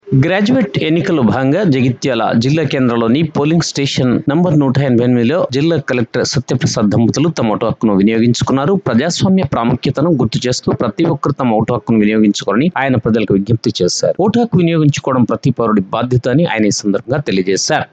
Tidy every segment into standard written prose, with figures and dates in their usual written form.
Graduate ఎన్నికల్లో భాగంగా జగిత్యాల జిల్లా కేంద్రంలోని పోలింగ్ స్టేషన్ నంబర్ 188లో జిల్లా కలెక్టర్ సత్యప్రసాద్ దంపతులు తమ ఓటు హక్కును వినియోగించుకున్నారు. ప్రజాస్వామ్య ప్రాముఖ్యతను గుర్తు చేస్తూ ప్రతి ఒక్కరు తమ ఓటు హక్కును వినియోగించుకోవాలని ఆయన ప్రజలకు విజ్ఞప్తి చేశారు. ఓటు హక్కు వినియోగించుకోవడం ప్రతి పౌరుడి బాధ్యత అని ఆయన ఈ సందర్భంగా తెలియజేశారు.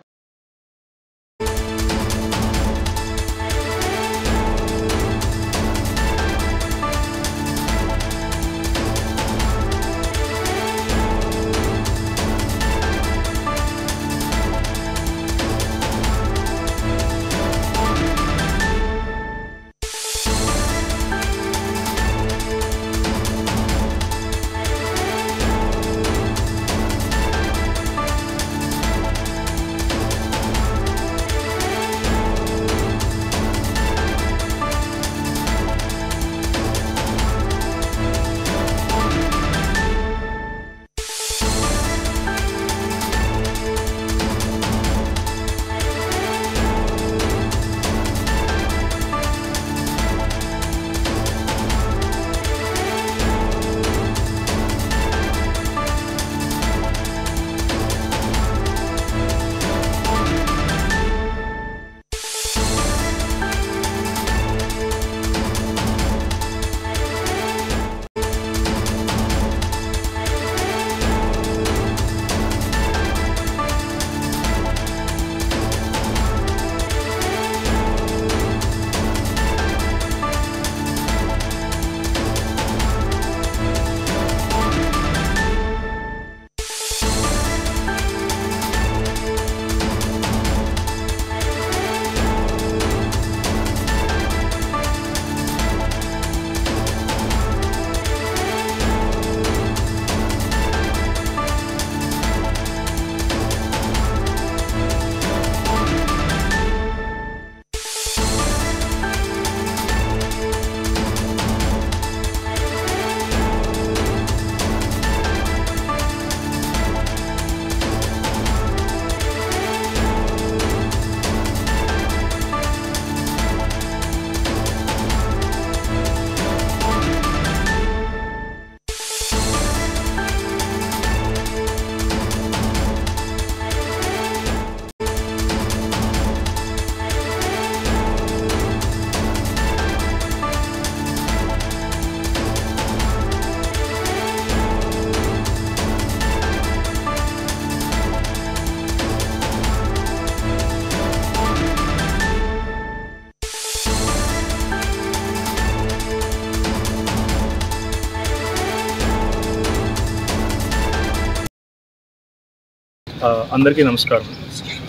అందరికీ నమస్కారం.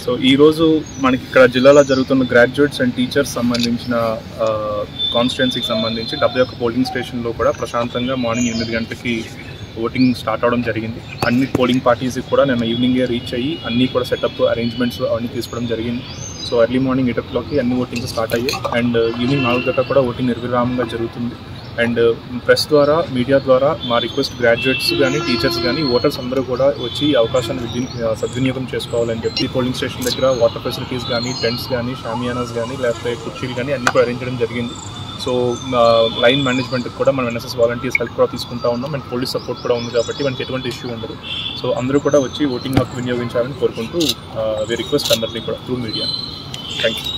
సో ఈరోజు మనకి ఇక్కడ జిల్లాలో జరుగుతున్న గ్రాడ్యుయేట్స్ అండ్ టీచర్స్ సంబంధించిన కాన్స్టిట్యుయెన్సీకి సంబంధించి 71 పోలింగ్ స్టేషన్లో కూడా ప్రశాంతంగా మార్నింగ్ 8 గంటలకి ఓటింగ్ స్టార్ట్ అవడం జరిగింది. అన్ని పోలింగ్ పార్టీస్కి కూడా నిన్న ఈవినింగే రీచ్ అయ్యి అన్నీ కూడా సెటప్ అరేంజ్మెంట్స్ అవన్నీ తీసుకోవడం జరిగింది. సో ఎర్లీ మార్నింగ్ 8 o'clockకి అన్ని ఓటింగ్స్ స్టార్ట్ అయ్యాయి అండ్ ఈవినింగ్ 4 గంటలకు కూడా ఓటింగ్ నిర్విరామంగా జరుగుతుంది. అండ్ ప్రెస్ ద్వారా మీడియా ద్వారా మా రిక్వెస్ట్ గ్రాడ్యుయేట్స్ కానీ టీచర్స్ కానీ ఓటర్స్ అందరూ కూడా వచ్చి ఈ అవకాశాన్ని సద్వినియోగం చేసుకోవాలని చెప్పి పోలింగ్ స్టేషన్ దగ్గర వాటర్ ఫెసిలిటీస్ కానీ టెంట్స్ కానీ షామియానాస్ కానీ లేకపోతే కుర్చీలు కానీ అన్నీ కూడా అరేంజ్ చేయడం జరిగింది. సో లైన్ మేనేజ్మెంట్కి కూడా మనం ఎన్ఎస్ఎస్ వాలంటీర్స్ హెల్ప్ కూడా తీసుకుంటా ఉన్నాం అండ్ పోలీస్ సపోర్ట్ కూడా ఉంది కాబట్టి మనకి ఎటువంటి ఇష్యూ ఉండదు. సో అందరూ కూడా వచ్చి ఓటింగ్ హక్కు వినియోగించాలని కోరుకుంటూ వి రిక్వెస్ట్ అందరినీ కూడా త్రూ మీడియా. Thank you.